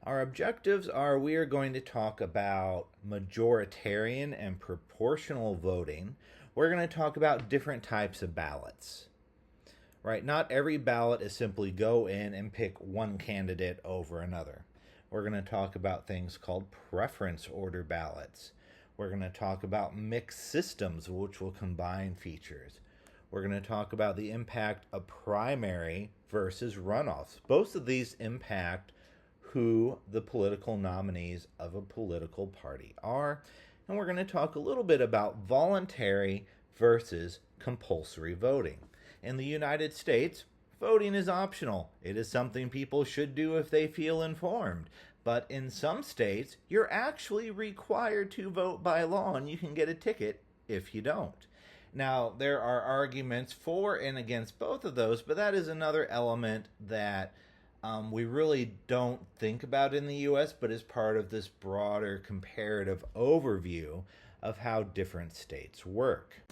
Our objectives are we are going to talk about majoritarian and proportional voting. We're going to talk about different types of ballots. Right? Not every ballot is simply go in and pick one candidate over another. We're going to talk about things called preference order ballots. We're going to talk about mixed systems, which will combine features. We're going to talk about the impact of primary versus runoffs. Both of these impact who the political nominees of a political party are. And we're going to talk a little bit about voluntary versus compulsory voting. In the United States, voting is optional. It is something people should do if they feel informed. But in some states, you're actually required to vote by law, and you can get a ticket if you don't. Now, there are arguments for and against both of those, but that is another element that we really don't think about in the U.S., but is part of this broader comparative overview of how different states work.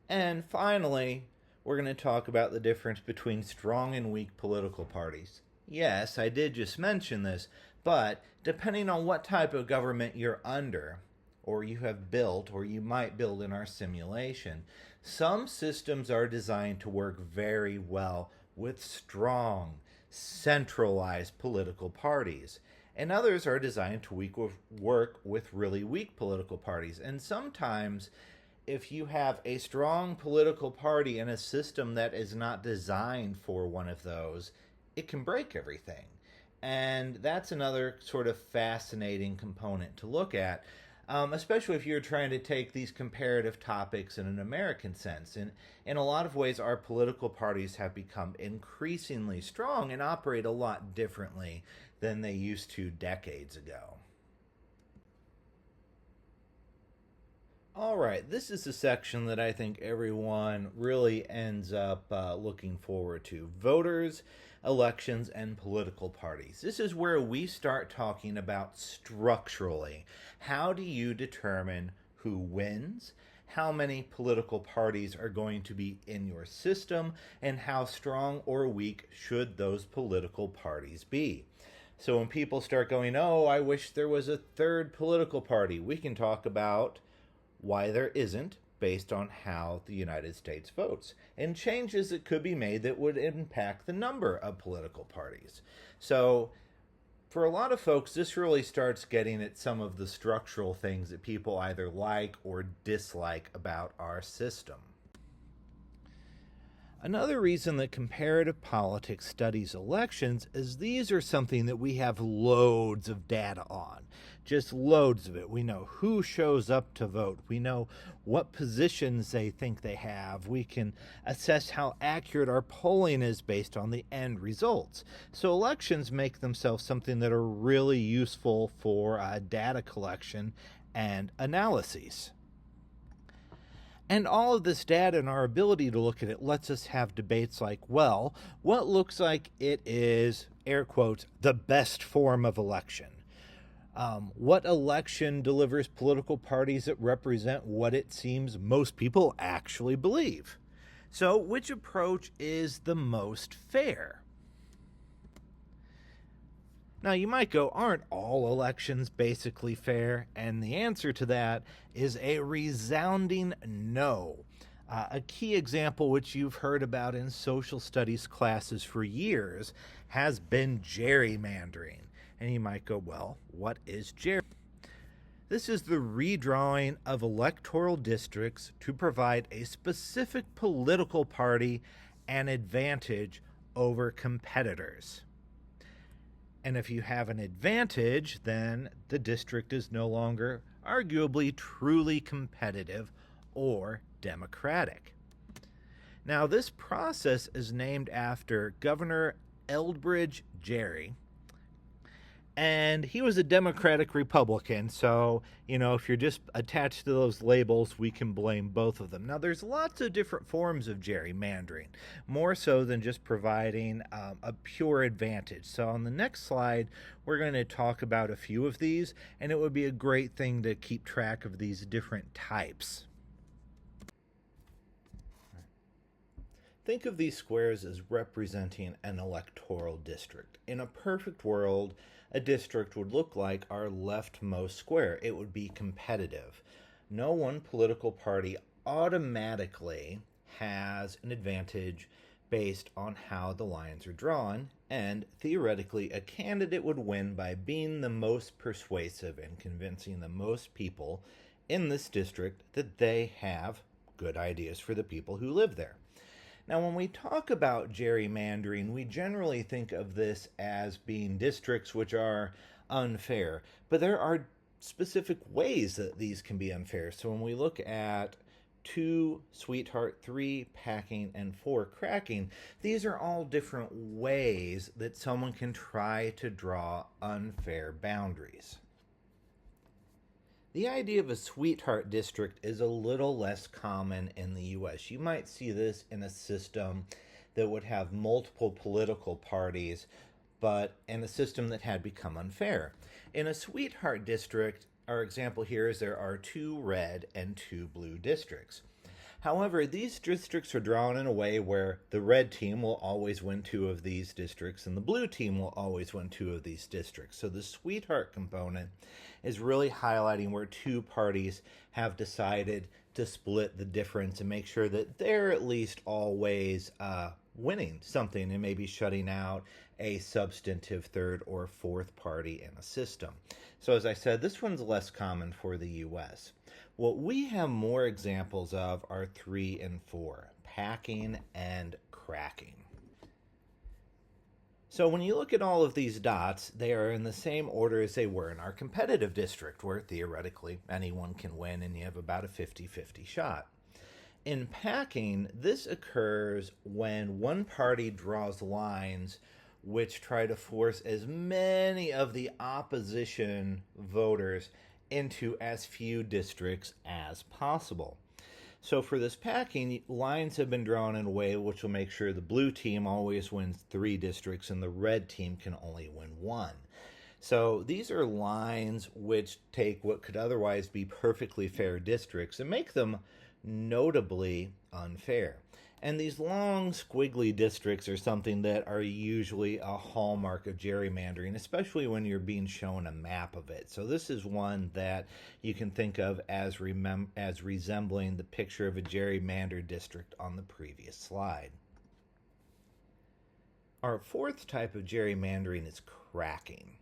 And finally, we're going to talk about the difference between strong and weak political parties. Yes, I did just mention this, but depending on what type of government you're under, or you have built, or you might build in our simulation, some systems are designed to work very well with strong, centralized political parties, and others are designed to work with really weak political parties. And sometimes, if you have a strong political party and a system that is not designed for one of those, it can break everything. And that's another sort of fascinating component to look at, especially if you're trying to take these comparative topics in an American sense. And in a lot of ways, our political parties have become increasingly strong and operate a lot differently than they used to decades ago. All right, this is the section that I think everyone really ends up looking forward to. Voters, elections, and political parties. This is where we start talking about structurally. How do you determine who wins, how many political parties are going to be in your system, and how strong or weak should those political parties be? So when people start going, oh, I wish there was a third political party, we can talk about why there isn't, based on how the United States votes, and changes that could be made that would impact the number of political parties. So for a lot of folks, this really starts getting at some of the structural things that people either like or dislike about our system. Another reason that comparative politics studies elections is these are something that we have loads of data on. Just loads of it. We know who shows up to vote. We know what positions they think they have. We can assess how accurate our polling is based on the end results. So elections make themselves something that are really useful for data collection and analyses. And all of this data and our ability to look at it lets us have debates like, well, what looks like it is, air quotes, the best form of election? What election delivers political parties that represent what it seems most people actually believe? So which approach is the most fair? Now, you might go, aren't all elections basically fair? And the answer to that is a resounding no. A key example, which you've heard about in social studies classes for years, has been gerrymandering. And you might go, well, what is gerrymandering? This is the redrawing of electoral districts to provide a specific political party an advantage over competitors. And if you have an advantage, then the district is no longer arguably truly competitive or democratic. Now, this process is named after Governor Elbridge Gerry, and he was a Democratic Republican, so, if you're just attached to those labels, we can blame both of them. Now, there's lots of different forms of gerrymandering, more so than just providing a pure advantage. So on the next slide, we're going to talk about a few of these, and it would be a great thing to keep track of these different types. think of these squares as representing an electoral district. In a perfect world, a district would look like our leftmost square. It would be competitive. No one political party automatically has an advantage based on how the lines are drawn, and theoretically a candidate would win by being the most persuasive and convincing the most people in this district that they have good ideas for the people who live there. Now, when we talk about gerrymandering, we generally think of this as being districts which are unfair, but there are specific ways that these can be unfair. So when we look at 2 sweetheart, 3 packing, and 4 cracking, these are all different ways that someone can try to draw unfair boundaries. The idea of a sweetheart district is a little less common in the US. You might see this in a system that would have multiple political parties, but in a system that had become unfair. In a sweetheart district, our example here is there are 2 red and 2 blue districts. However, these districts are drawn in a way where the red team will always win 2 of these districts and the blue team will always win 2 of these districts. So the sweetheart component is really highlighting where 2 parties have decided to split the difference and make sure that they're at least always winning something and maybe shutting out a substantive 3rd or 4th party in a system. So as I said, this one's less common for the US. What we have more examples of are 3 and 4, packing and cracking. So when you look at all of these dots, they are in the same order as they were in our competitive district, where theoretically anyone can win and you have about a 50-50 shot. In packing, this occurs when one party draws lines which try to force as many of the opposition voters into as few districts as possible. So for this packing, lines have been drawn in a way which will make sure the blue team always wins 3 districts and the red team can only win 1. So these are lines which take what could otherwise be perfectly fair districts and make them notably unfair. And these long squiggly districts are something that are usually a hallmark of gerrymandering, especially when you're being shown a map of it. So this is one that you can think of as resembling the picture of a gerrymandered district on the previous slide. Our 4th type of gerrymandering is cracking.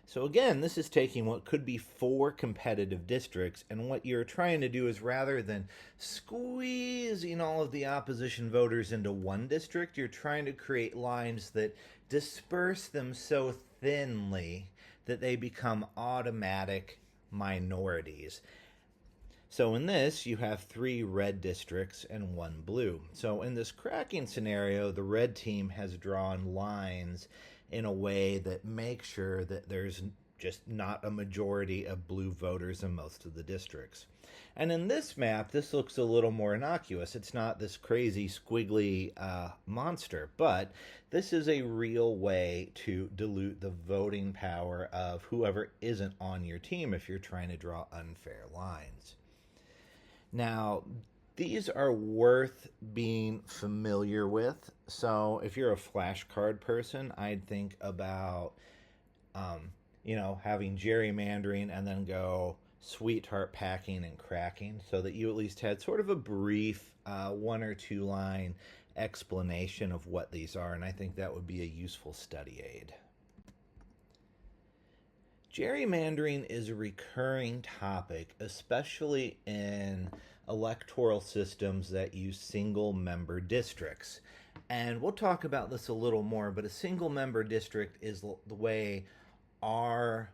So again, this is taking what could be 4 competitive districts, and what you're trying to do is, rather than squeezing all of the opposition voters into one district, you're trying to create lines that disperse them so thinly that they become automatic minorities. So in this, you have 3 red districts and 1 blue. So in this cracking scenario, the red team has drawn lines in a way that makes sure that there's just not a majority of blue voters in most of the districts. And in this map, this looks a little more innocuous. It's not this crazy squiggly monster, but this is a real way to dilute the voting power of whoever isn't on your team if you're trying to draw unfair lines. Now, these are worth being familiar with. So if you're a flashcard person, I'd think about, having gerrymandering and then go sweetheart, packing, and cracking, so that you at least had sort of a brief 1 or 2 line explanation of what these are. And I think that would be a useful study aid. Gerrymandering is a recurring topic, especially in electoral systems that use single-member districts. And we'll talk about this a little more, but a single-member district is the way our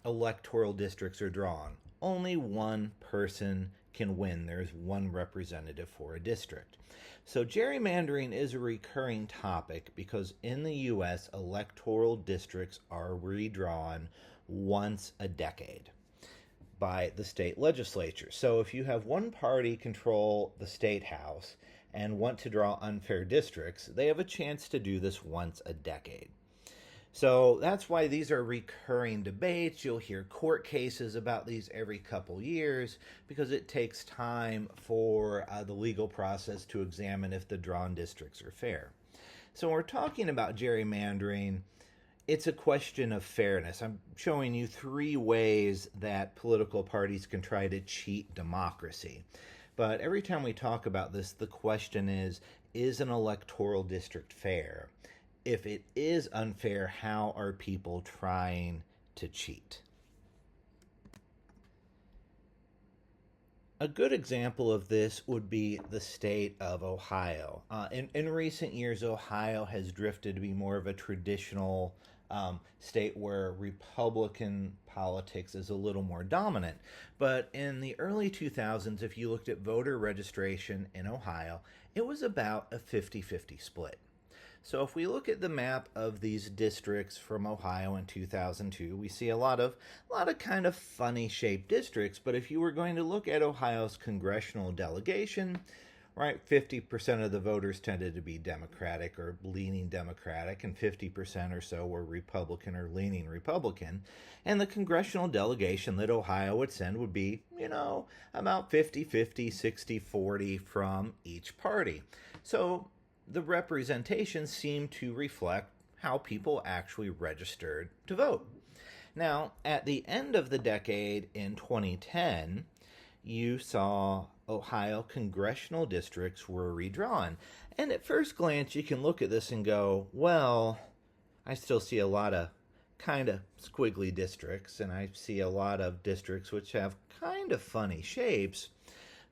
electoral districts are drawn. Only one person can win. There's 1 representative for a district. So gerrymandering is a recurring topic because in the US, electoral districts are redrawn once a decade by the state legislature. So if you have one party control the state house and want to draw unfair districts, they have a chance to do this once a decade. So that's why these are recurring debates. You'll hear court cases about these every couple years because it takes time for the legal process to examine if the drawn districts are fair. So when we're talking about gerrymandering, it's a question of fairness. I'm showing you 3 ways that political parties can try to cheat democracy. But every time we talk about this, the question is an electoral district fair? If it is unfair, how are people trying to cheat? A good example of this would be the state of Ohio. In recent years, Ohio has drifted to be more of a traditional state where Republican politics is a little more dominant. But in the early 2000s, if you looked at voter registration in Ohio, it was about a 50-50 split. So if we look at the map of these districts from Ohio in 2002, we see a lot of kind of funny shaped districts. But if you were going to look at Ohio's congressional delegation, right, 50% of the voters tended to be Democratic or leaning Democratic, and 50% or so were Republican or leaning Republican. And the congressional delegation that Ohio would send would be, about 50-50, 60-40 from each party. So the representation seemed to reflect how people actually registered to vote. Now, at the end of the decade in 2010, you saw Ohio congressional districts were redrawn. And at first glance, you can look at this and go, well, I still see a lot of kind of squiggly districts, and I see a lot of districts which have kind of funny shapes.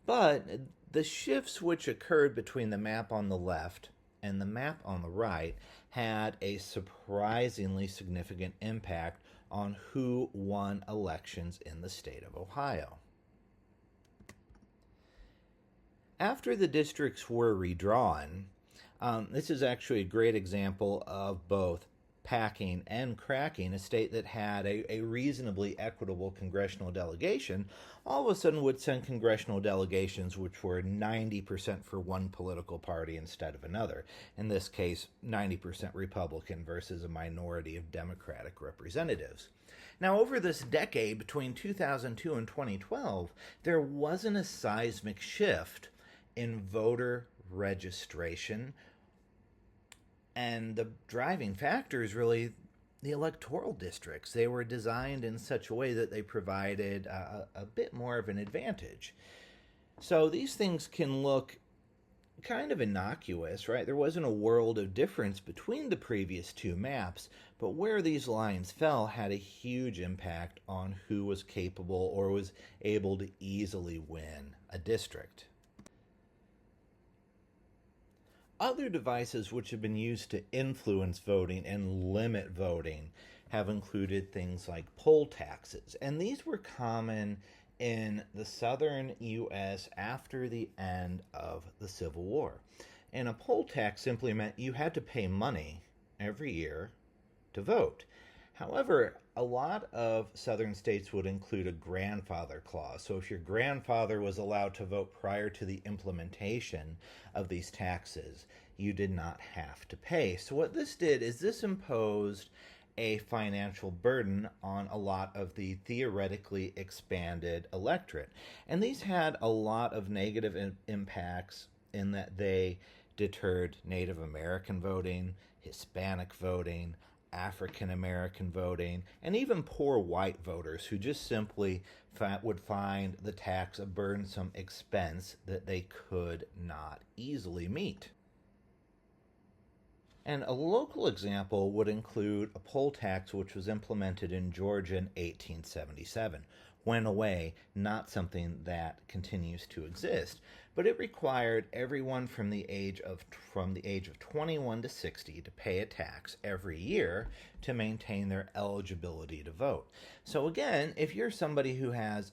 But the shifts which occurred between the map on the left and the map on the right had a surprisingly significant impact on who won elections in the state of Ohio. After the districts were redrawn, this is actually a great example of both packing and cracking. A state that had a reasonably equitable congressional delegation all of a sudden would send congressional delegations which were 90% for one political party instead of another. In this case, 90% Republican versus a minority of Democratic representatives. Now, over this decade between 2002 and 2012, there wasn't a seismic shift in voter registration, and the driving factor is really the electoral districts. They were designed in such a way that they provided a bit more of an advantage. So these things can look kind of innocuous, right? There wasn't a world of difference between the previous 2 maps, but where these lines fell had a huge impact on who was capable or was able to easily win a district. Other devices which have been used to influence voting and limit voting have included things like poll taxes, and these were common in the southern U.S. after the end of the Civil War. And a poll tax simply meant you had to pay money every year to vote. However, a lot of southern states would include a grandfather clause. So if your grandfather was allowed to vote prior to the implementation of these taxes, you did not have to pay. So what this did is this imposed a financial burden on a lot of the theoretically expanded electorate. And these had a lot of negative impacts in that they deterred Native American voting, Hispanic voting, African American voting, and even poor white voters who just simply would find the tax a burdensome expense that they could not easily meet. And a local example would include a poll tax which was implemented in Georgia in 1877. Went away, not something that continues to exist, but it required everyone from the age of 21 to 60 to pay a tax every year to maintain their eligibility to vote. So again, if you're somebody who has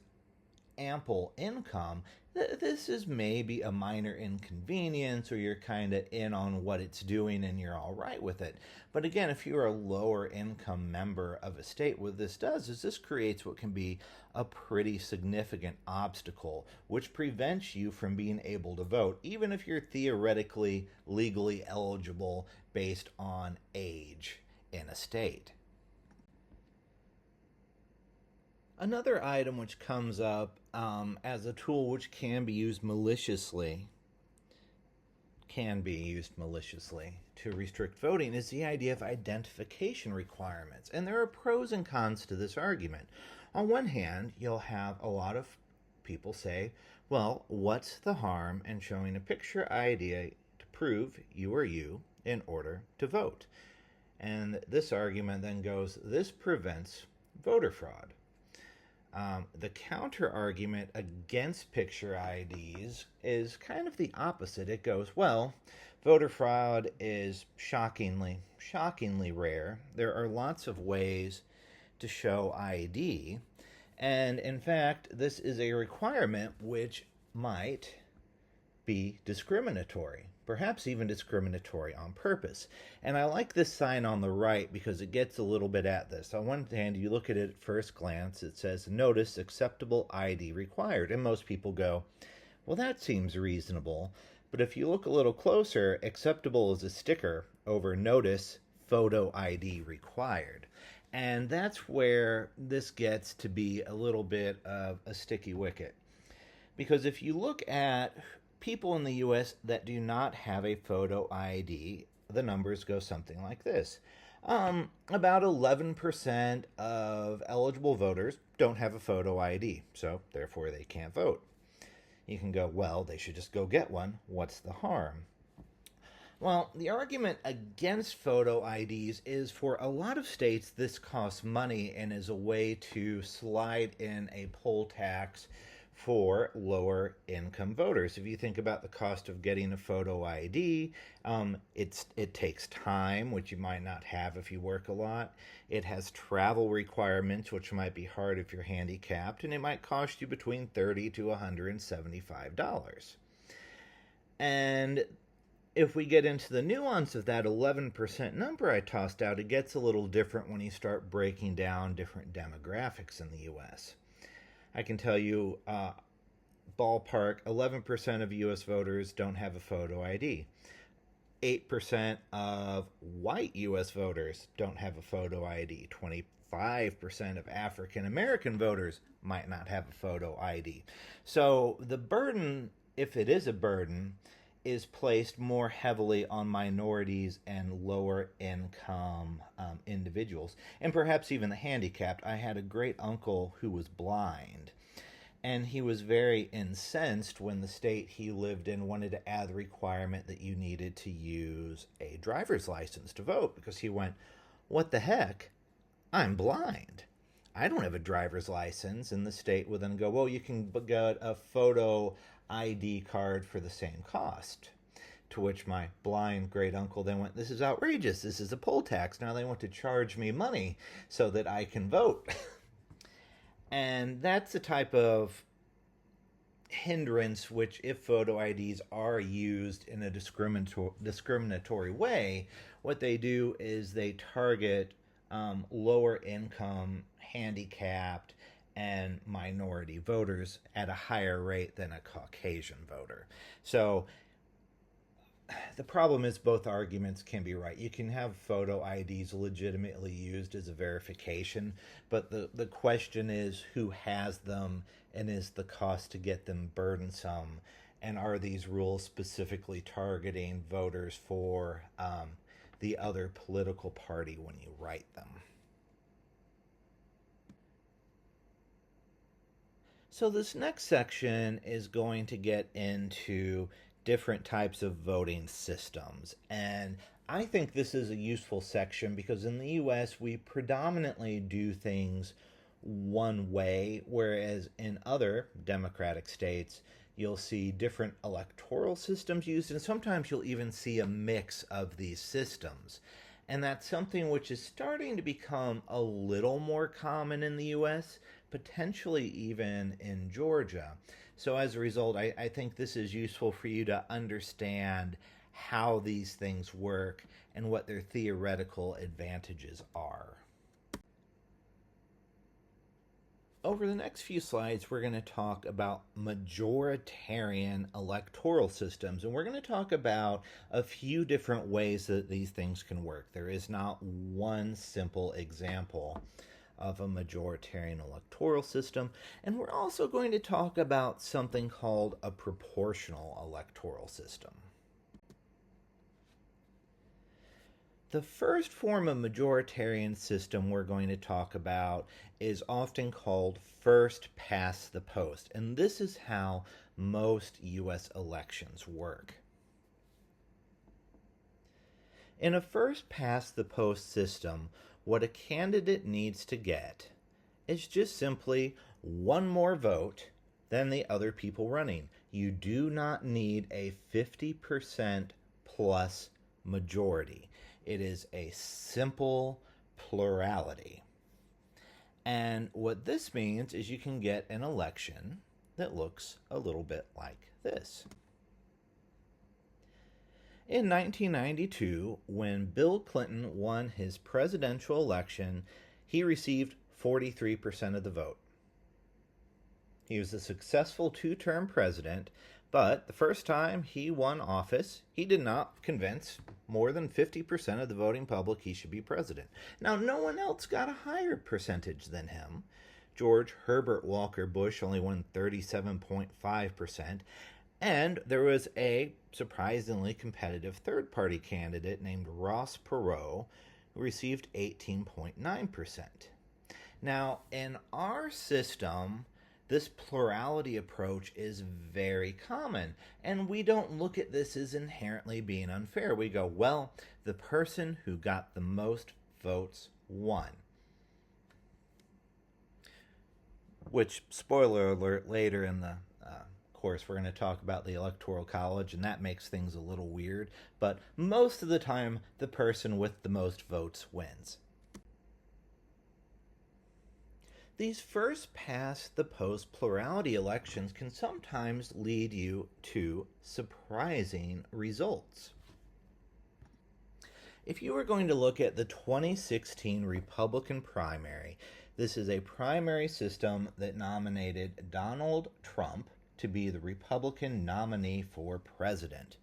ample income, this is maybe a minor inconvenience, or you're kind of in on what it's doing and you're all right with it. But again, if you're a lower income member of a state, what this does is this creates what can be a pretty significant obstacle, which prevents you from being able to vote, even if you're theoretically legally eligible based on age. in a state. Another item which comes up as a tool which can be used maliciously to restrict voting is the idea of identification requirements. And there are pros and cons to this argument. On one hand, you'll have a lot of people say, well, what's the harm in showing a picture ID to prove you are you in order to vote? And this argument then goes, this prevents voter fraud. The counter argument against picture IDs is kind of the opposite. It goes, well, voter fraud is shockingly rare. There are lots of ways to show ID, and in fact, this is a requirement which might be discriminatory, perhaps even discriminatory on purpose. And I like this sign on the right because it gets a little bit at this. On one hand, you look at it at first glance, it says, notice acceptable ID required. And most people go, well, that seems reasonable. But if you look a little closer, acceptable is a sticker over notice photo ID required. And that's where this gets to be a little bit of a sticky wicket. Because if you look at people in the U.S. that do not have a photo ID, the numbers go something like this. About 11% of eligible voters don't have a photo ID, so therefore they can't vote. You can go, well, they should just go get one. What's the harm? Well, the argument against photo IDs is for a lot of states this costs money and is a way to slide in a poll tax for lower income voters. If you think about the cost of getting a photo ID, it takes time, which you might not have if you work a lot. It has travel requirements, which might be hard if you're handicapped, and it might cost you between $30 to $175. And if we get into the nuance of that 11% number I tossed out, it gets a little different when you start breaking down different demographics in the U.S. I can tell you, ballpark, 11% of U.S. voters don't have a photo ID. 8% of white U.S. voters don't have a photo ID. 25% of African American voters might not have a photo ID. So the burden, if it is a burden, is placed more heavily on minorities and lower income individuals, and perhaps even the handicapped. I had a great uncle who was blind, and he was very incensed when the state he lived in wanted to add the requirement that you needed to use a driver's license to vote, because he went, what the heck? I'm blind. I don't have a driver's license. And the state would then go, well, you can get a photo ID card for the same cost. To which my blind great uncle then went, this is outrageous. This is a poll tax. Now they want to charge me money so that I can vote. And that's the type of hindrance which, if photo IDs are used in a discriminatory way, what they do is they target lower income, handicapped, and minority voters at a higher rate than a Caucasian voter. So the problem is both arguments can be right. You can have photo IDs legitimately used as a verification, but the question is who has them, and is the cost to get them burdensome, and are these rules specifically targeting voters for the other political party when you write them? So this next section is going to get into different types of voting systems. And I think this is a useful section because in the US, we predominantly do things one way, whereas in other democratic states, you'll see different electoral systems used, and sometimes you'll even see a mix of these systems. And that's something which is starting to become a little more common in the US, potentially even in Georgia. So as a result, I think this is useful for you to understand how these things work and what their theoretical advantages are. Over the next few slides, we're going to talk about majoritarian electoral systems, and we're going to talk about a few different ways that these things can work. There is not one simple example of a majoritarian electoral system, and we're also going to talk about something called a proportional electoral system. The first form of majoritarian system we're going to talk about is often called first past the post, and this is how most U.S. elections work. In a first past the post system, what a candidate needs to get is just simply one more vote than the other people running. You do not need a 50% plus majority. It is a simple plurality. And what this means is you can get an election that looks a little bit like this. In 1992, when Bill Clinton won his presidential election, he received 43% of the vote. He was a successful two-term president, but the first time he won office, he did not convince more than 50% of the voting public he should be president. Now, no one else got a higher percentage than him. George Herbert Walker Bush only won 37.5%, and there was a surprisingly competitive third-party candidate named Ross Perot who received 18.9%. Now, in our system, this plurality approach is very common, and we don't look at this as inherently being unfair. We go, well, the person who got the most votes won. Which, spoiler alert, later in the course we're going to talk about the Electoral College, and that makes things a little weird, but most of the time the person with the most votes wins. These first past the post plurality elections can sometimes lead you to surprising results. If you were going to look at the 2016 Republican primary, this is a primary system that nominated Donald Trump to be the Republican nominee for president.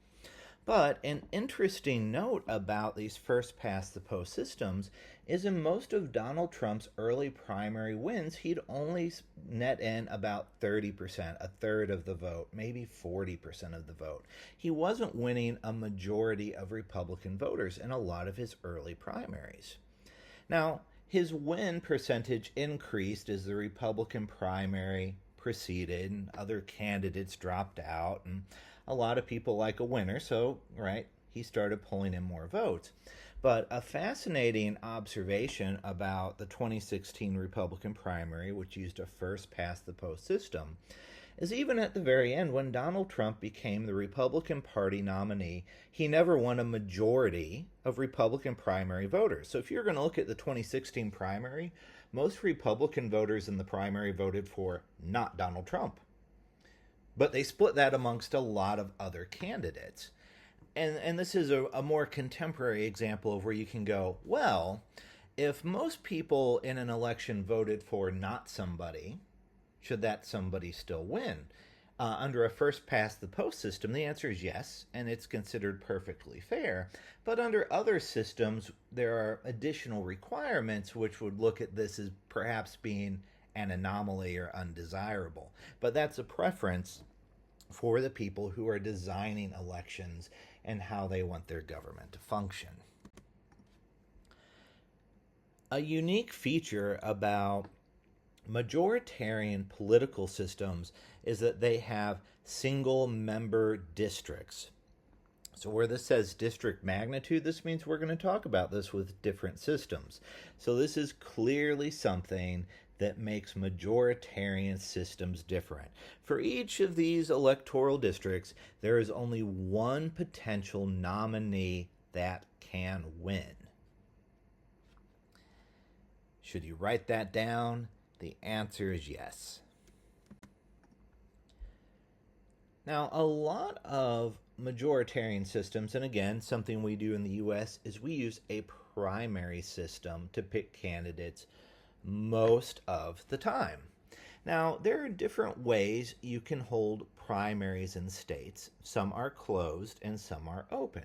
But an interesting note about these first past the post systems is in most of Donald Trump's early primary wins, he'd only net in about 30%, a third of the vote, maybe 40% of the vote. He wasn't winning a majority of Republican voters in a lot of his early primaries. Now, his win percentage increased as the Republican primary proceeded and other candidates dropped out, and a lot of people like a winner, so, right, he started pulling in more votes. But a fascinating observation about the 2016 Republican primary, which used a first past the post system, is even at the very end, when Donald Trump became the Republican Party nominee, he never won a majority of Republican primary voters. So if you're going to look at the 2016 primary, most Republican voters in the primary voted for not Donald Trump. But they split that amongst a lot of other candidates. And this is a more contemporary example of where you can go, well, if most people in an election voted for not somebody, should that somebody still win? Under a first past the post system, the answer is yes, and it's considered perfectly fair. But under other systems, there are additional requirements which would look at this as perhaps being an anomaly or undesirable. But that's a preference for the people who are designing elections and how they want their government to function. A unique feature about majoritarian political systems is that they have single member districts. So where this says district magnitude, this means we're going to talk about this with different systems. So this is clearly something that makes majoritarian systems different. For each of these electoral districts, there is only one potential nominee that can win. Should you write that down? The answer is yes. Now, a lot of majoritarian systems, and again, something we do in the U.S., is we use a primary system to pick candidates most of the time. Now, there are different ways you can hold primaries in states. Some are closed and some are open.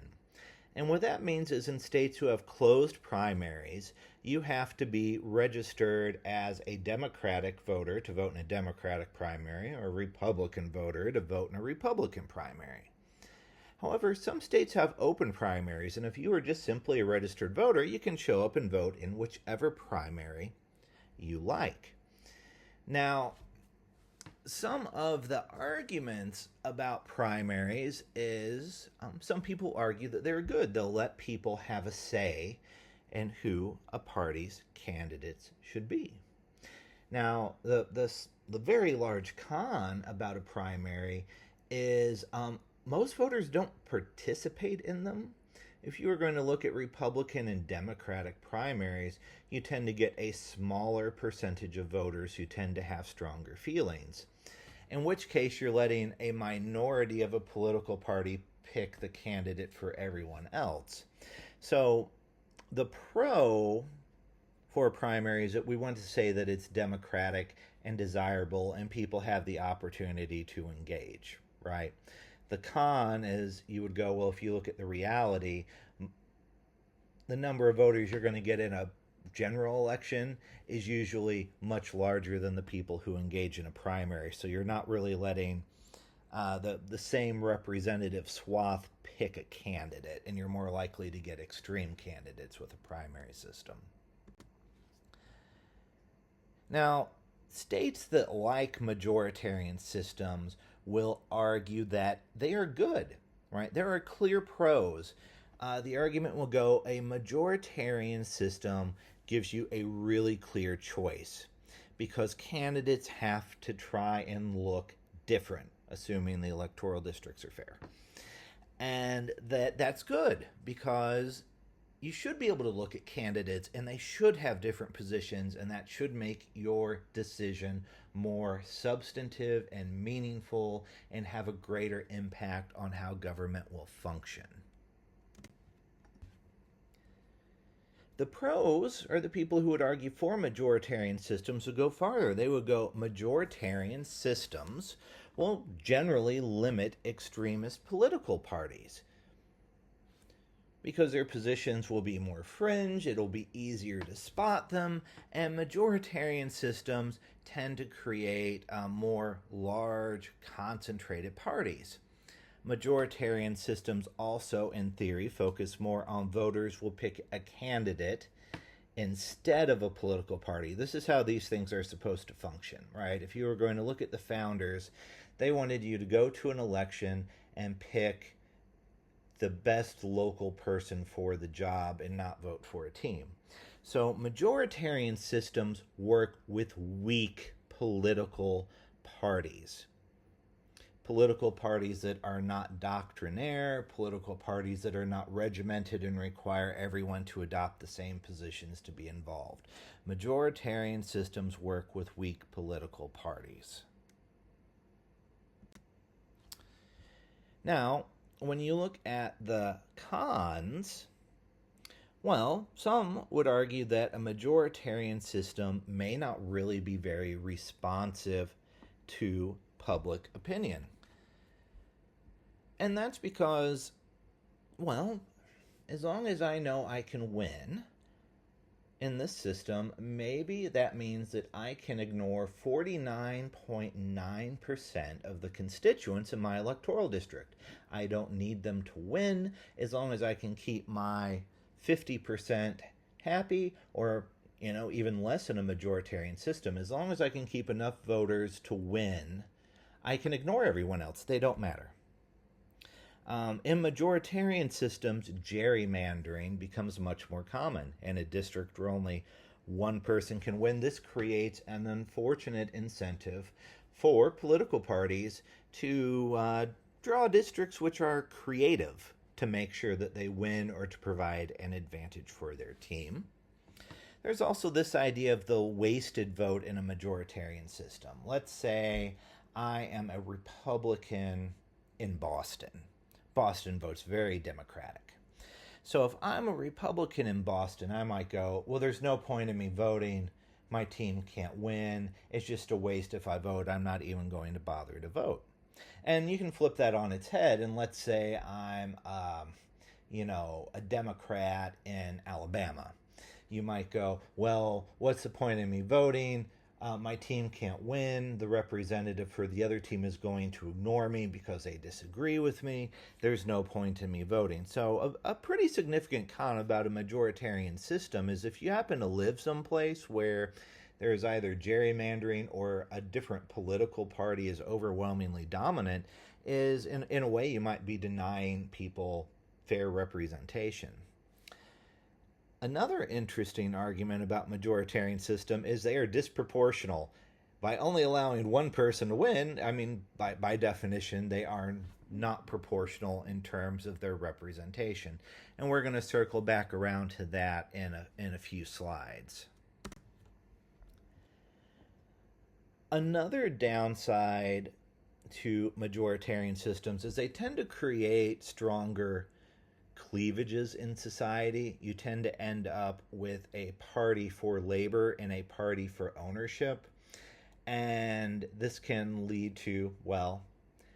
And what that means is in states who have closed primaries, you have to be registered as a Democratic voter to vote in a Democratic primary or a Republican voter to vote in a Republican primary. However, some states have open primaries, and if you are just simply a registered voter, you can show up and vote in whichever primary you like. Now, some of the arguments about primaries is some people argue that they're good. They'll let people have a say in who a party's candidates should be. Now, the very large con about a primary is most voters don't participate in them. If you are going to look at Republican and Democratic primaries, you tend to get a smaller percentage of voters who tend to have stronger feelings, in which case you're letting a minority of a political party pick the candidate for everyone else. So the pro for a primary is that we want to say that it's democratic and desirable and people have the opportunity to engage, right? The con is you would go, well, if you look at the reality, the number of voters you're going to get in a general election is usually much larger than the people who engage in a primary. So you're not really letting the same representative swath pick a candidate, and you're more likely to get extreme candidates with a primary system. Now, states that like majoritarian systems will argue that they are good, right? There are clear pros. The argument will go, a majoritarian system gives you a really clear choice because candidates have to try and look different, assuming the electoral districts are fair. And that's good because you should be able to look at candidates and they should have different positions, and that should make your decision more substantive and meaningful and have a greater impact on how government will function. The pros are the people who would argue for majoritarian systems would go farther. They would go, majoritarian systems will generally limit extremist political parties because their positions will be more fringe, it'll be easier to spot them, and majoritarian systems tend to create more large, concentrated parties. Majoritarian systems also, in theory, focus more on voters will pick a candidate instead of a political party. This is how these things are supposed to function, right? If you were going to look at the founders, they wanted you to go to an election and pick the best local person for the job and not vote for a team. So majoritarian systems work with weak political parties. Political parties that are not doctrinaire, political parties that are not regimented and require everyone to adopt the same positions to be involved. Majoritarian systems work with weak political parties. Now, when you look at the cons, well, some would argue that a majoritarian system may not really be very responsive to public opinion. And that's because, well, as long as I know I can win in this system, maybe that means that I can ignore 49.9% of the constituents in my electoral district. I don't need them to win as long as I can keep my 50% happy, or even less in a majoritarian system. As long as I can keep enough voters to win, I can ignore everyone else. They don't matter. In majoritarian systems, gerrymandering becomes much more common. In a district where only one person can win, this creates an unfortunate incentive for political parties to draw districts which are creative to make sure that they win or to provide an advantage for their team. There's also this idea of the wasted vote in a majoritarian system. Let's say I am a Republican in Boston. Boston votes very Democratic. So if I'm a Republican in Boston, I might go, well, there's no point in me voting my team can't win. It's just a waste if I vote. I'm not even going to bother to vote. And you can flip that on its head, and let's say I'm, a Democrat in Alabama. You might go, well, what's the point of me voting? My team can't win. The representative for the other team is going to ignore me because they disagree with me. There's no point in me voting. So a pretty significant con about a majoritarian system is if you happen to live someplace where there is either gerrymandering or a different political party is overwhelmingly dominant, is in a way you might be denying people fair representation. Another interesting argument about majoritarian system is they are disproportional. By only allowing one person to win, I mean, by definition, they are not proportional in terms of their representation. And we're going to circle back around to that in a few slides. Another downside to majoritarian systems is they tend to create stronger cleavages in society. You tend to end up with a party for labor and a party for ownership. And this can lead to, well,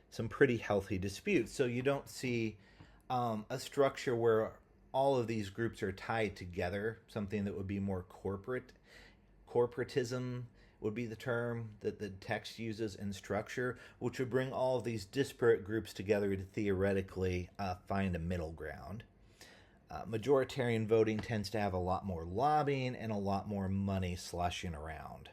some pretty healthy disputes. So you don't see a structure where all of these groups are tied together, something that would be more corporate. Corporatism would be the term that the text uses in structure, which would bring all of these disparate groups together to theoretically find a middle ground. Majoritarian voting tends to have a lot more lobbying and a lot more money sloshing around.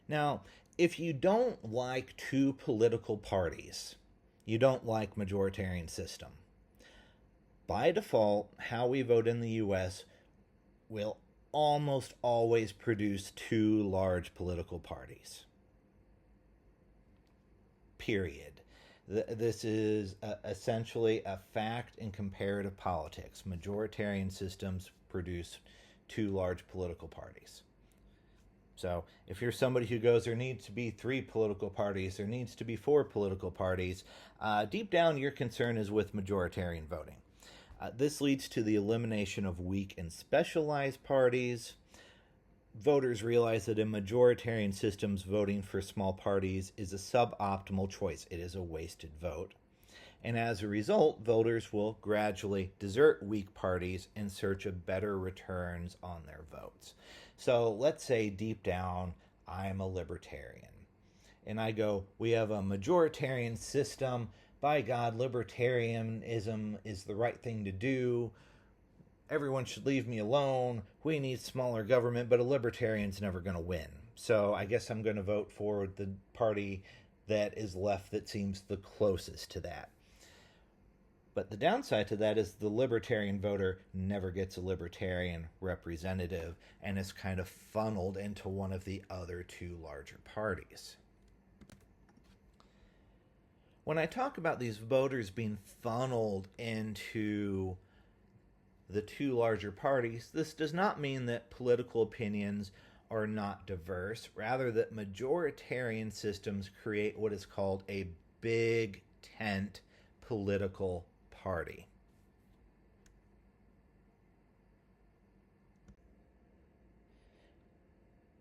Now, if you don't like two political parties, you don't like majoritarian system. By default, how we vote in the U.S. will almost always produce two large political parties. Period. This is essentially a fact in comparative politics. Majoritarian systems produce two large political parties. So if you're somebody who goes, there needs to be 3 political parties, there needs to be 4 political parties, deep down your concern is with majoritarian voting. This leads to the elimination of weak and specialized parties. Voters realize that in majoritarian systems, voting for small parties is a suboptimal choice. It is a wasted vote. And as a result, voters will gradually desert weak parties in search of better returns on their votes. So let's say deep down, I'm a libertarian. And I go, we have a majoritarian system. By God, libertarianism is the right thing to do. Everyone should leave me alone. We need smaller government, but a libertarian's never going to win. So I guess I'm going to vote for the party that is left that seems the closest to that. But the downside to that is the libertarian voter never gets a libertarian representative and is kind of funneled into one of the other 2 larger parties. When I talk about these voters being funneled into the 2 larger parties, this does not mean that political opinions are not diverse, rather that majoritarian systems create what is called a big tent political party.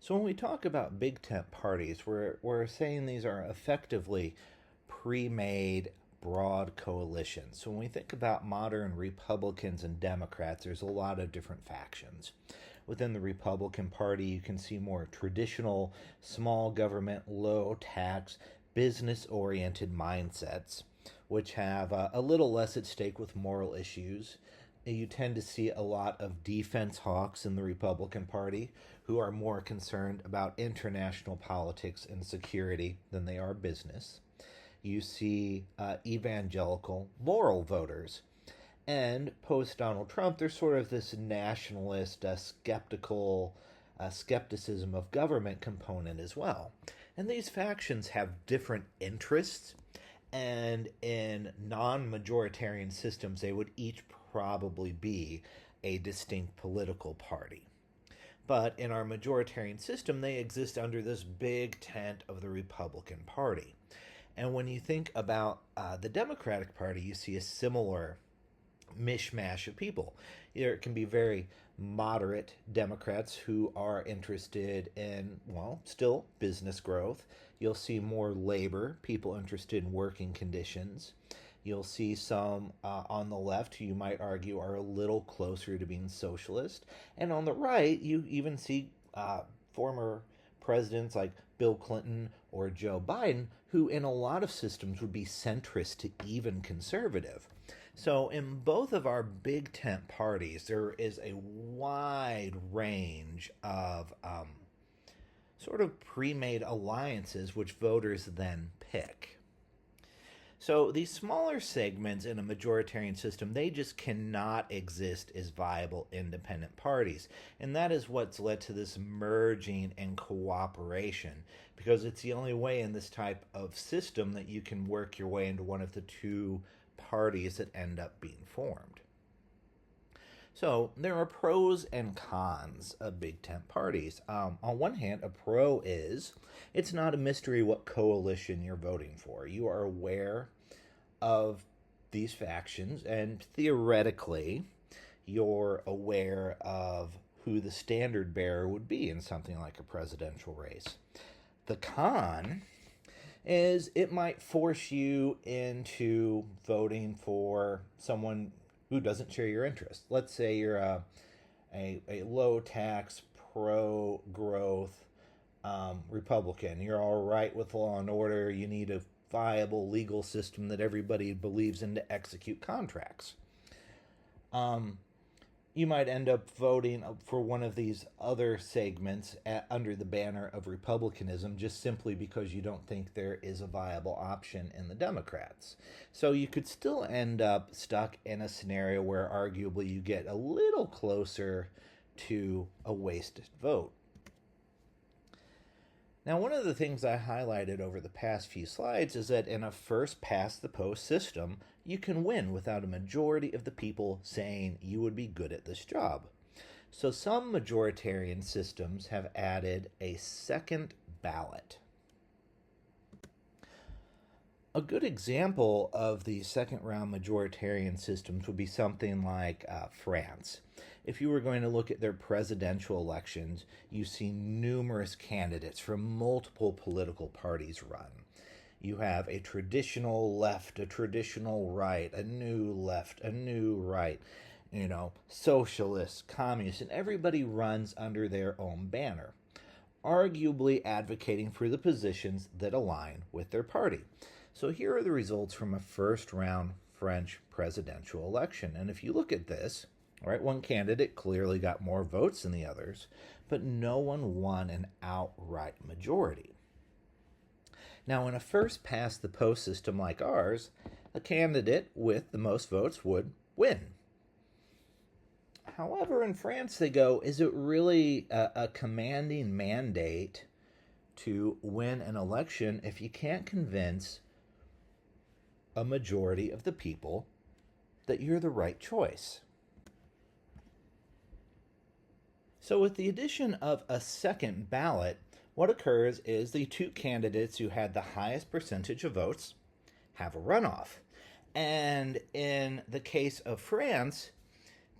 So when we talk about big tent parties, we're saying these are effectively pre-made broad coalitions. So when we think about modern Republicans and Democrats, there's a lot of different factions. Within the Republican Party, you can see more traditional, small government, low tax, business-oriented mindsets, which have a little less at stake with moral issues. You tend to see a lot of defense hawks in the Republican Party who are more concerned about international politics and security than they are business. You see evangelical moral voters. And post-Donald Trump, there's sort of this nationalist, skepticism of government component as well. And these factions have different interests, and in non-majoritarian systems, they would each probably be a distinct political party. But in our majoritarian system, they exist under this big tent of the Republican Party. And when you think about the Democratic Party, you see a similar mishmash of people. There can be very moderate Democrats who are interested in, well, still business growth. You'll see more labor, people interested in working conditions. You'll see some on the left who you might argue are a little closer to being socialist. And on the right, you even see former presidents like Bill Clinton or Joe Biden, who in a lot of systems would be centrist to even conservative. So in both of our big tent parties, there is a wide range of sort of pre-made alliances which voters then pick. So these smaller segments in a majoritarian system, they just cannot exist as viable independent parties. And that is what's led to this merging and cooperation, because it's the only way in this type of system that you can work your way into one of the two parties that end up being formed. So there are pros and cons of big tent parties. On one hand, a pro is it's not a mystery what coalition you're voting for. You are aware of these factions, and theoretically, you're aware of who the standard bearer would be in something like a presidential race. The con is it might force you into voting for someone who doesn't share your interests. Let's say you're a low tax, pro growth Republican. You're all right with law and order. You need a viable legal system that everybody believes in to execute contracts. You might end up voting for one of these other segments under the banner of Republicanism just simply because you don't think there is a viable option in the Democrats. So you could still end up stuck in a scenario where arguably you get a little closer to a wasted vote. Now, one of the things I highlighted over the past few slides is that in a first-past-the-post system, you can win without a majority of the people saying you would be good at this job. So some majoritarian systems have added a second ballot. A good example of the second-round majoritarian systems would be something like France. If you were going to look at their presidential elections, you see numerous candidates from multiple political parties run. You have a traditional left, a traditional right, a new left, a new right, socialists, communists, and everybody runs under their own banner, arguably advocating for the positions that align with their party. So here are the results from a first-round French presidential election. And if you look at this, right, one candidate clearly got more votes than the others, but no one won an outright majority. Now, in a first-past-the-post system like ours, a candidate with the most votes would win. However, in France, they go, is it really a commanding mandate to win an election if you can't convince a majority of the people that you're the right choice? So with the addition of a second ballot, what occurs is the two candidates who had the highest percentage of votes have a runoff. And in the case of France,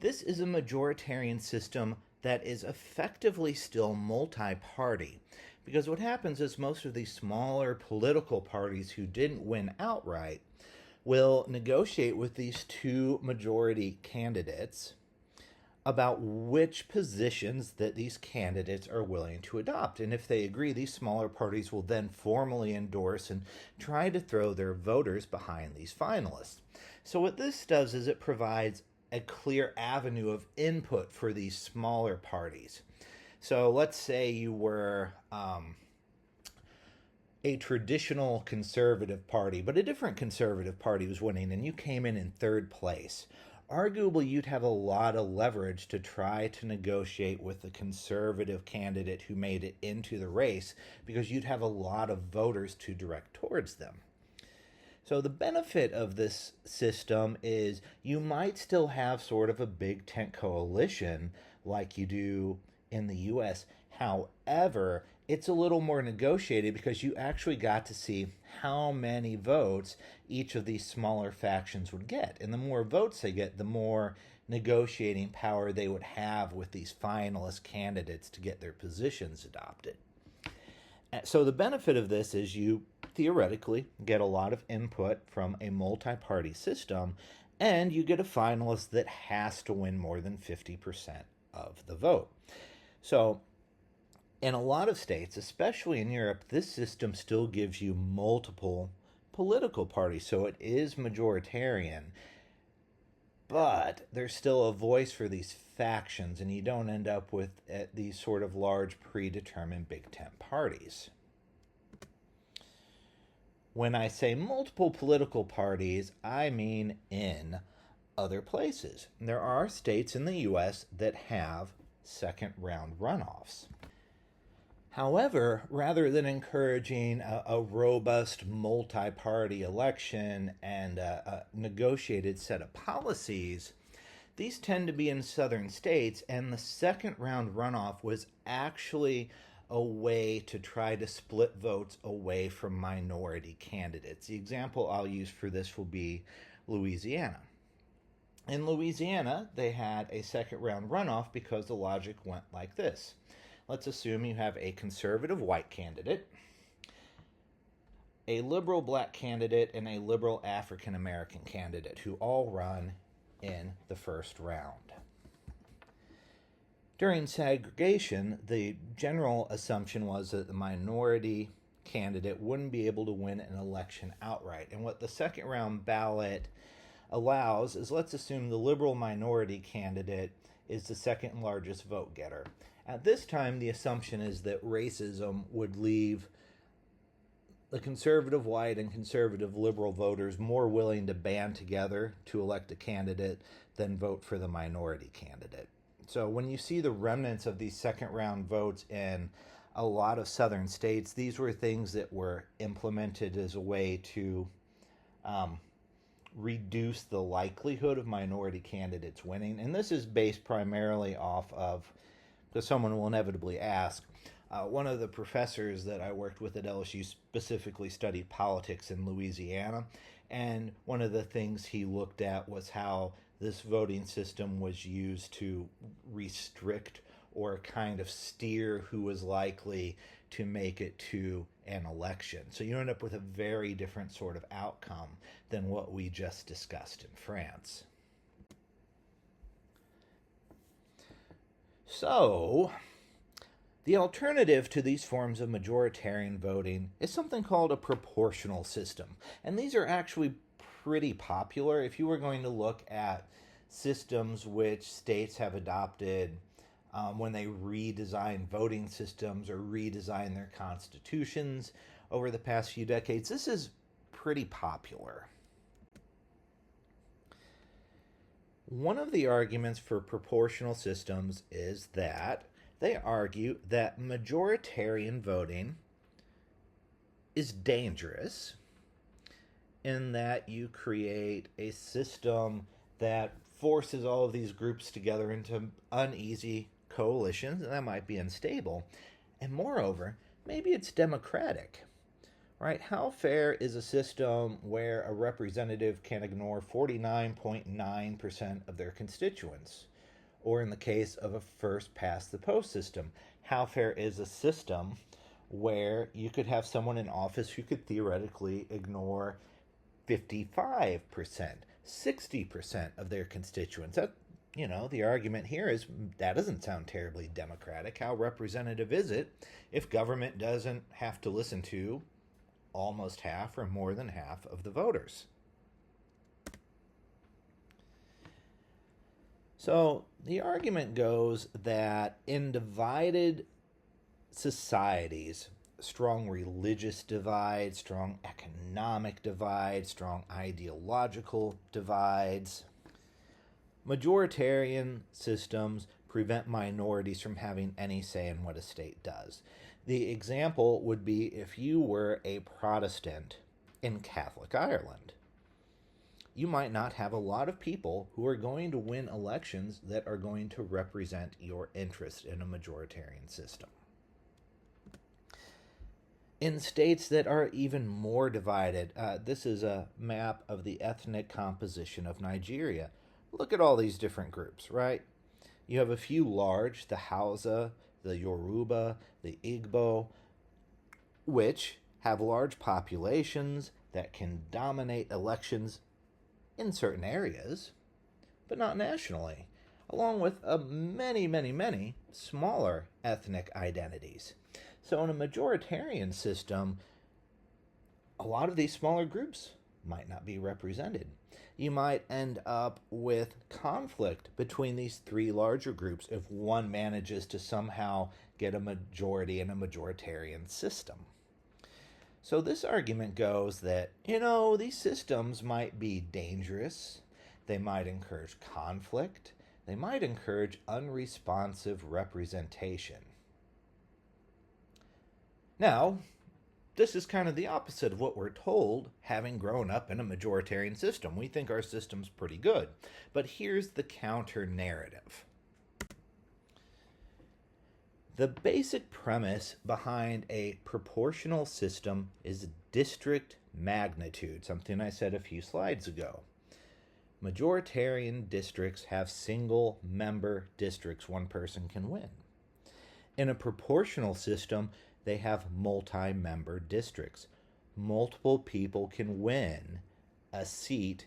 this is a majoritarian system that is effectively still multi-party. Because what happens is most of these smaller political parties who didn't win outright will negotiate with these two majority candidates about which positions that these candidates are willing to adopt. And if they agree, these smaller parties will then formally endorse and try to throw their voters behind these finalists. So what this does is it provides a clear avenue of input for these smaller parties. So let's say you were a traditional conservative party, but a different conservative party was winning, and you came in third place. Arguably, you'd have a lot of leverage to try to negotiate with the conservative candidate who made it into the race, because you'd have a lot of voters to direct towards them. So the benefit of this system is you might still have sort of a big tent coalition like you do in the U.S. However, it's a little more negotiated because you actually got to see how many votes each of these smaller factions would get. And the more votes they get, the more negotiating power they would have with these finalist candidates to get their positions adopted. So the benefit of this is you theoretically get a lot of input from a multi-party system, and you get a finalist that has to win more than 50% of the vote. So in a lot of states, especially in Europe, this system still gives you multiple political parties, so it is majoritarian, but there's still a voice for these factions, and you don't end up with these sort of large predetermined Big Tent parties. When I say multiple political parties, I mean in other places. There are states in the U.S. that have second round runoffs. However, rather than encouraging a robust multi-party election and a negotiated set of policies, these tend to be in southern states, and the second round runoff was actually a way to try to split votes away from minority candidates. The example I'll use for this will be Louisiana. In Louisiana, they had a second round runoff because the logic went like this. Let's assume you have a conservative white candidate, a liberal black candidate, and a liberal African American candidate who all run in the first round. During segregation, the general assumption was that the minority candidate wouldn't be able to win an election outright. And what the second round ballot allows is, let's assume the liberal minority candidate is the second largest vote getter. At this time, the assumption is that racism would leave the conservative white and conservative liberal voters more willing to band together to elect a candidate than vote for the minority candidate. So when you see the remnants of these second round votes in a lot of southern states, these were things that were implemented as a way to reduce the likelihood of minority candidates winning. And this is based primarily off of, because someone will inevitably ask, one of the professors that I worked with at LSU specifically studied politics in Louisiana, and one of the things he looked at was how this voting system was used to restrict or kind of steer who was likely to make it to an election. So you end up with a very different sort of outcome than what we just discussed in France. So, the alternative to these forms of majoritarian voting is something called a proportional system. And these are actually pretty popular. If you were going to look at systems which states have adopted when they redesign voting systems or redesign their constitutions over the past few decades, this is pretty popular. One of the arguments for proportional systems is that they argue that majoritarian voting is dangerous in that you create a system that forces all of these groups together into uneasy coalitions, and that might be unstable. And moreover, maybe it's democratic. Right? How fair is a system where a representative can ignore 49.9% of their constituents? Or in the case of a first-past-the-post system, how fair is a system where you could have someone in office who could theoretically ignore 55%, 60% of their constituents? That, the argument here is that doesn't sound terribly democratic. How representative is it if government doesn't have to listen to almost half or more than half of the voters? So the argument goes that in divided societies, strong religious divides, strong economic divides, strong ideological divides, majoritarian systems prevent minorities from having any say in what a state does. The example would be if you were a Protestant in Catholic Ireland. You might not have a lot of people who are going to win elections that are going to represent your interest in a majoritarian system. In states that are even more divided, this is a map of the ethnic composition of Nigeria. Look at all these different groups, right? You have a few large, the Hausa, the Yoruba, the Igbo, which have large populations that can dominate elections in certain areas, but not nationally, along with many smaller ethnic identities. So in a majoritarian system, a lot of these smaller groups might not be represented. You might end up with conflict between these three larger groups if one manages to somehow get a majority in a majoritarian system. So this argument goes that, these systems might be dangerous, they might encourage conflict, they might encourage unresponsive representation. Now, this is kind of the opposite of what we're told, having grown up in a majoritarian system. We think our system's pretty good. But here's the counter narrative. The basic premise behind a proportional system is district magnitude, something I said a few slides ago. Majoritarian districts have single member districts one person can win. In a proportional system, they have multi-member districts. Multiple people can win a seat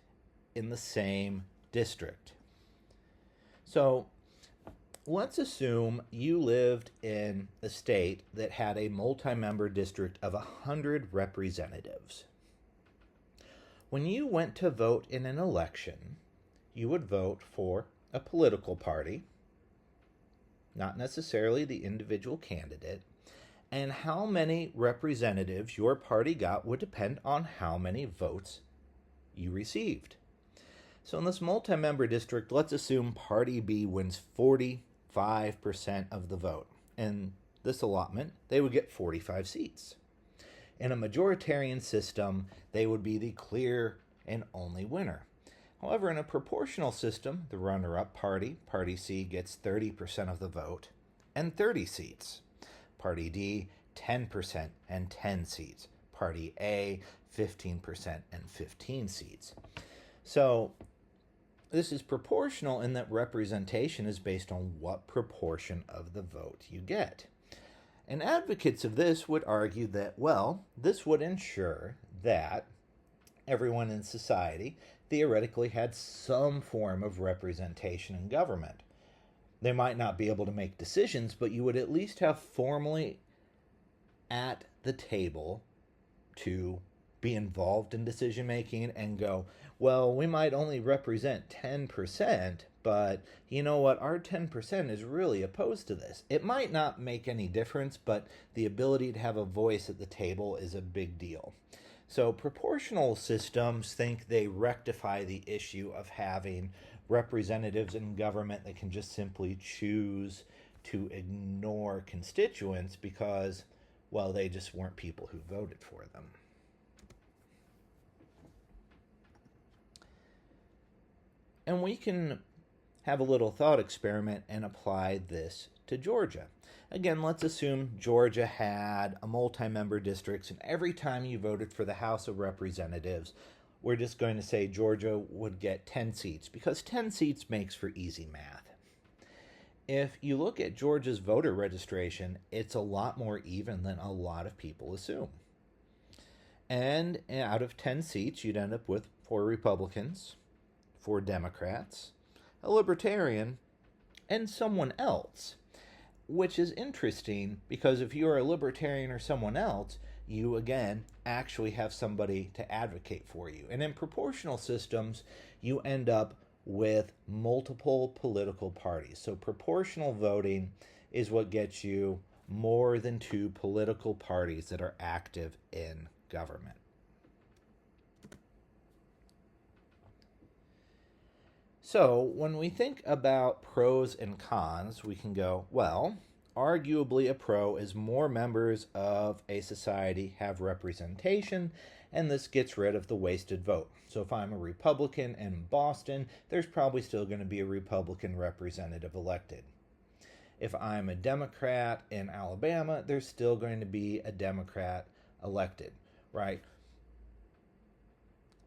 in the same district. So let's assume you lived in a state that had a multi-member district of 100 representatives. When you went to vote in an election, you would vote for a political party, not necessarily the individual candidate, and how many representatives your party got would depend on how many votes you received. So in this multi-member district, let's assume Party B wins 45% of the vote. In this allotment, they would get 45 seats. In a majoritarian system, they would be the clear and only winner. However, in a proportional system, the runner-up party, Party C, gets 30% of the vote and 30 seats. Party D, 10% and 10 seats. Party A, 15% and 15 seats. So this is proportional in that representation is based on what proportion of the vote you get. And advocates of this would argue that, this would ensure that everyone in society theoretically had some form of representation in government. They might not be able to make decisions, but you would at least have formally at the table to be involved in decision making and go, we might only represent 10%, but you know what? Our 10% is really opposed to this. It might not make any difference, but the ability to have a voice at the table is a big deal. So proportional systems think they rectify the issue of having representatives in government that can just simply choose to ignore constituents because, they just weren't people who voted for them. And we can have a little thought experiment and apply this to Georgia. Again, let's assume Georgia had a multi-member districts, and every time you voted for the House of Representatives, we're just going to say Georgia would get 10 seats, because 10 seats makes for easy math. If you look at Georgia's voter registration, it's a lot more even than a lot of people assume. And out of 10 seats, you'd end up with 4 Republicans, 4 Democrats, a Libertarian, and someone else. Which is interesting because if you're a Libertarian or someone else, you again actually have somebody to advocate for you. And in proportional systems, you end up with multiple political parties. So proportional voting is what gets you more than 2 political parties that are active in government. So when we think about pros and cons, we can go, arguably a pro is more members of a society have representation, and this gets rid of the wasted vote. So if I'm a Republican in Boston, there's probably still going to be a Republican representative elected. If I'm a Democrat in Alabama, there's still going to be a Democrat elected, right?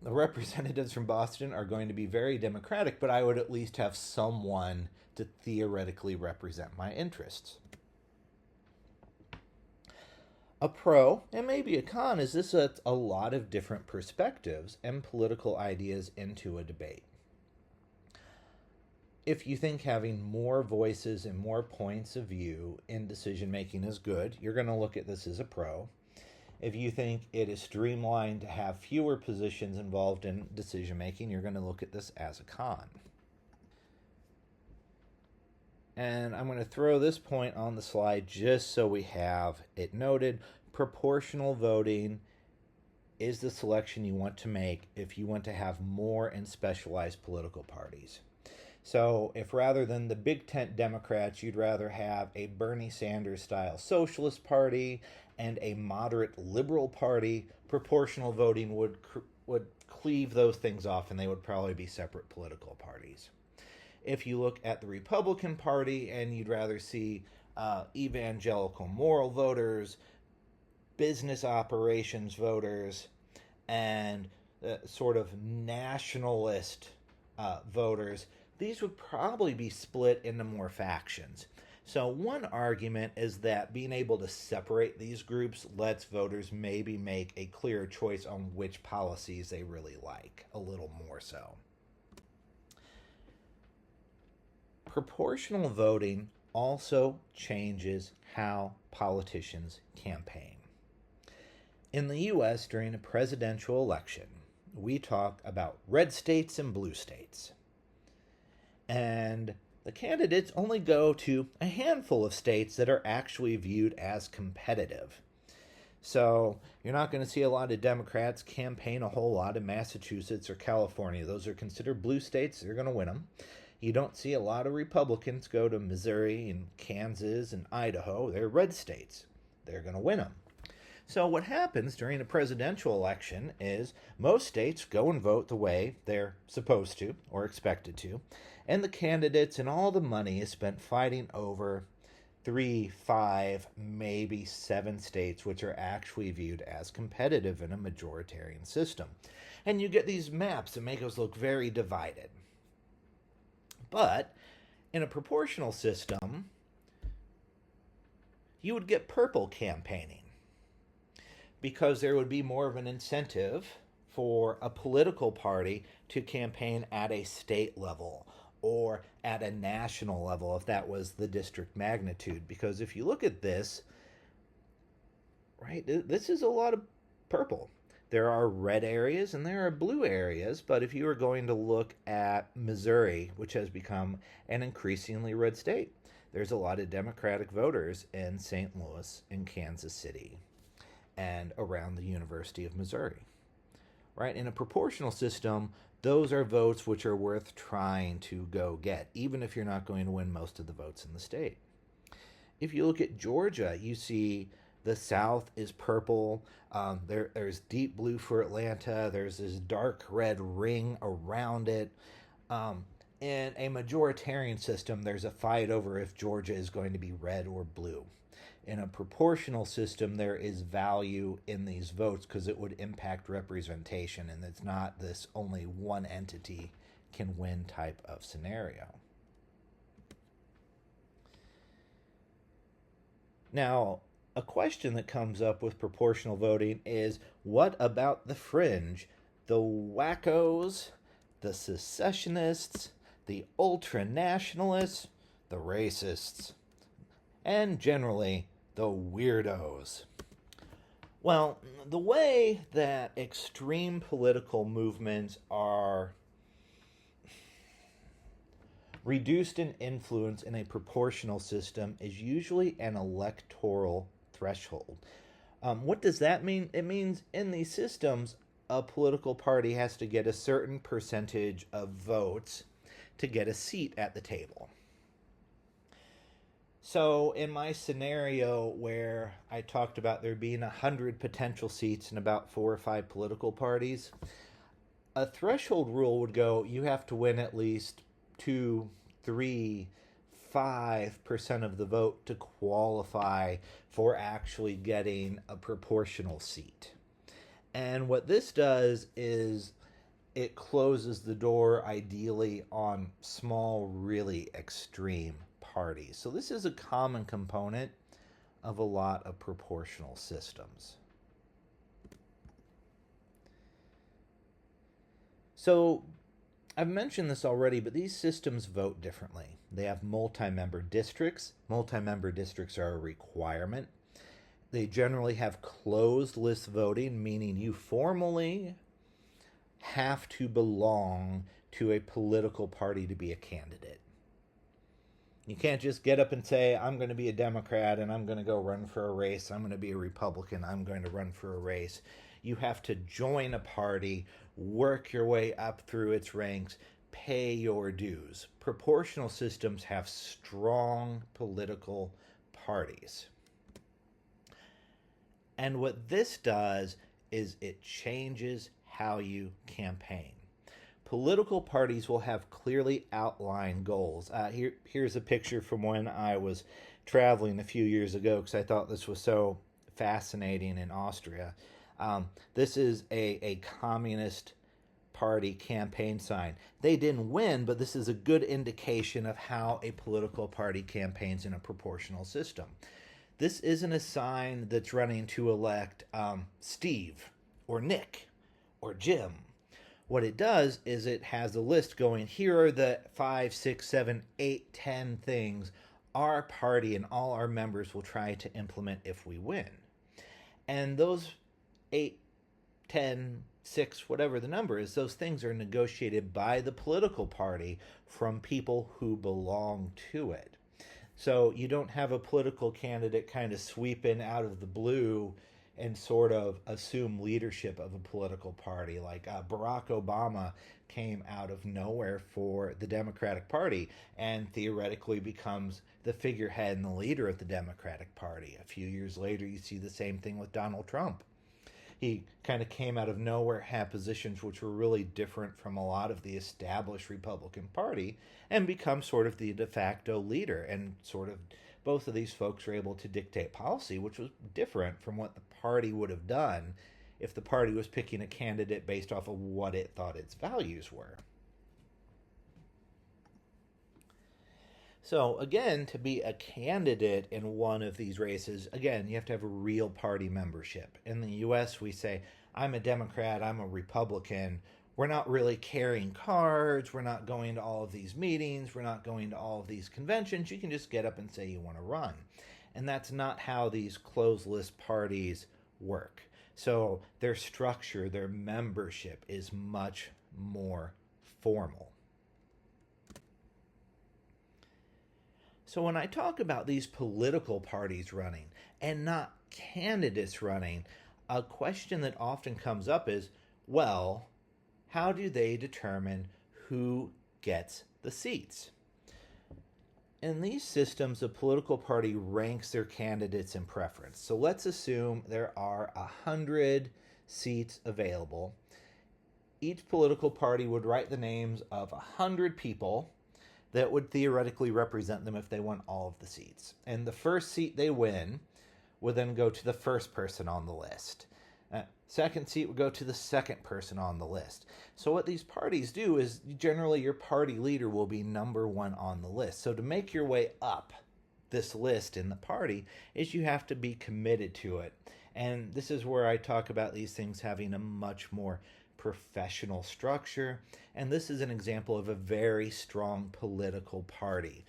The representatives from Boston are going to be very Democratic, but I would at least have someone to theoretically represent my interests. A pro and maybe a con is this a lot of different perspectives and political ideas into a debate. If you think having more voices and more points of view in decision making is good, you're going to look at this as a pro. If you think it is streamlined to have fewer positions involved in decision making, you're going to look at this as a con. And I'm going to throw this point on the slide just so we have it noted. Proportional voting is the selection you want to make if you want to have more and specialized political parties. So if rather than the big tent Democrats, you'd rather have a Bernie Sanders style socialist party and a moderate liberal party, proportional voting would cleave those things off and they would probably be separate political parties. If you look at the Republican Party and you'd rather see evangelical moral voters, business operations voters, and sort of nationalist voters, these would probably be split into more factions. So one argument is that being able to separate these groups lets voters maybe make a clearer choice on which policies they really like, a little more so. Proportional voting also changes how politicians campaign. In the US, during a presidential election, we talk about red states and blue states. And the candidates only go to a handful of states that are actually viewed as competitive. So you're not going to see a lot of Democrats campaign a whole lot in Massachusetts or California. Those are considered blue states. They're going to win them. You don't see a lot of Republicans go to Missouri and Kansas and Idaho. They're red states. They're going to win them. So what happens during a presidential election is most states go and vote the way they're supposed to or expected to, and the candidates and all the money is spent fighting over 3, 5, maybe 7 states which are actually viewed as competitive in a majoritarian system. And you get these maps that make us look very divided. But in a proportional system, you would get purple campaigning because there would be more of an incentive for a political party to campaign at a state level or at a national level if that was the district magnitude. Because if you look at this, right, this is a lot of purple. There are red areas and there are blue areas, but if you were going to look at Missouri, which has become an increasingly red state, there's a lot of Democratic voters in St. Louis and Kansas City and around the University of Missouri, right? In a proportional system, those are votes which are worth trying to go get, even if you're not going to win most of the votes in the state. If you look at Georgia, you see the South is purple. There's deep blue for Atlanta. There's this dark red ring around it. In a majoritarian system, there's a fight over if Georgia is going to be red or blue. In a proportional system, there is value in these votes because it would impact representation, and it's not this only one entity can win type of scenario. Now, a question that comes up with proportional voting is, what about the fringe? The wackos, the secessionists, the ultra-nationalists, the racists, and generally the weirdos. Well, the way that extreme political movements are reduced in influence in a proportional system is usually an electoral threshold. What does that mean? It means in these systems, a political party has to get a certain percentage of votes to get a seat at the table. So in my scenario where I talked about there being 100 potential seats in about 4 or 5 political parties, a threshold rule would go, you have to win at least 2, 3, 5% of the vote to qualify for actually getting a proportional seat. And what this does is it closes the door ideally on small, really extreme parties. So this is a common component of a lot of proportional systems. So I've mentioned this already, but these systems vote differently. They have multi-member districts. Multi-member districts are a requirement. They generally have closed list voting, meaning you formally have to belong to a political party to be a candidate. You can't just get up and say, I'm going to be a Democrat and I'm going to go run for a race. I'm going to be a Republican. I'm going to run for a race. You have to join a party, work your way up through its ranks, pay your dues. Proportional systems have strong political parties. And what this does is it changes how you campaign. Political parties will have clearly outlined goals. Here's a picture from when I was traveling a few years ago because I thought this was so fascinating in Austria. This is a Communist Party campaign sign. They didn't win, but this is a good indication of how a political party campaigns in a proportional system. This isn't a sign that's running to elect Steve or Nick or Jim. What it does is it has a list going, here are the 5, 6, 7, 8, 10 things our party and all our members will try to implement if we win. And those 8, 10, 6, whatever the number is, those things are negotiated by the political party from people who belong to it. So you don't have a political candidate kind of sweep in out of the blue and sort of assume leadership of a political party. Like Barack Obama came out of nowhere for the Democratic Party and theoretically becomes the figurehead and the leader of the Democratic Party. A few years later, you see the same thing with Donald Trump. He kind of came out of nowhere, had positions which were really different from a lot of the established Republican Party, and become sort of the de facto leader. And sort of both of these folks were able to dictate policy, which was different from what the party would have done if the party was picking a candidate based off of what it thought its values were. So again, to be a candidate in one of these races, again, you have to have a real party membership. In the US, we say, I'm a Democrat, I'm a Republican. We're not really carrying cards. We're not going to all of these meetings. We're not going to all of these conventions. You can just get up and say you want to run. And that's not how these closed list parties work. So their structure, their membership is much more formal. So when I talk about these political parties running and not candidates running, a question that often comes up is, well, how do they determine who gets the seats? In these systems, a political party ranks their candidates in preference. So let's assume there are 100 seats available. Each political party would write the names of 100 people that would theoretically represent them if they won all of the seats. And the first seat they win would then go to the first person on the list. Second seat would go to the second person on the list. So what these parties do is generally your party leader will be number one on the list. So to make your way up this list in the party is you have to be committed to it. And this is where I talk about these things having a much more professional structure. And this is an example of a very strong political party.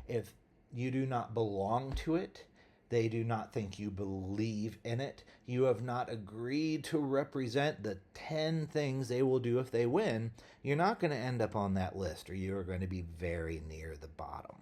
If you do not belong to it, they do not think you believe in it, you have not agreed to represent the 10 things they will do if they win, you're not going to end up on that list, or you are going to be very near the bottom.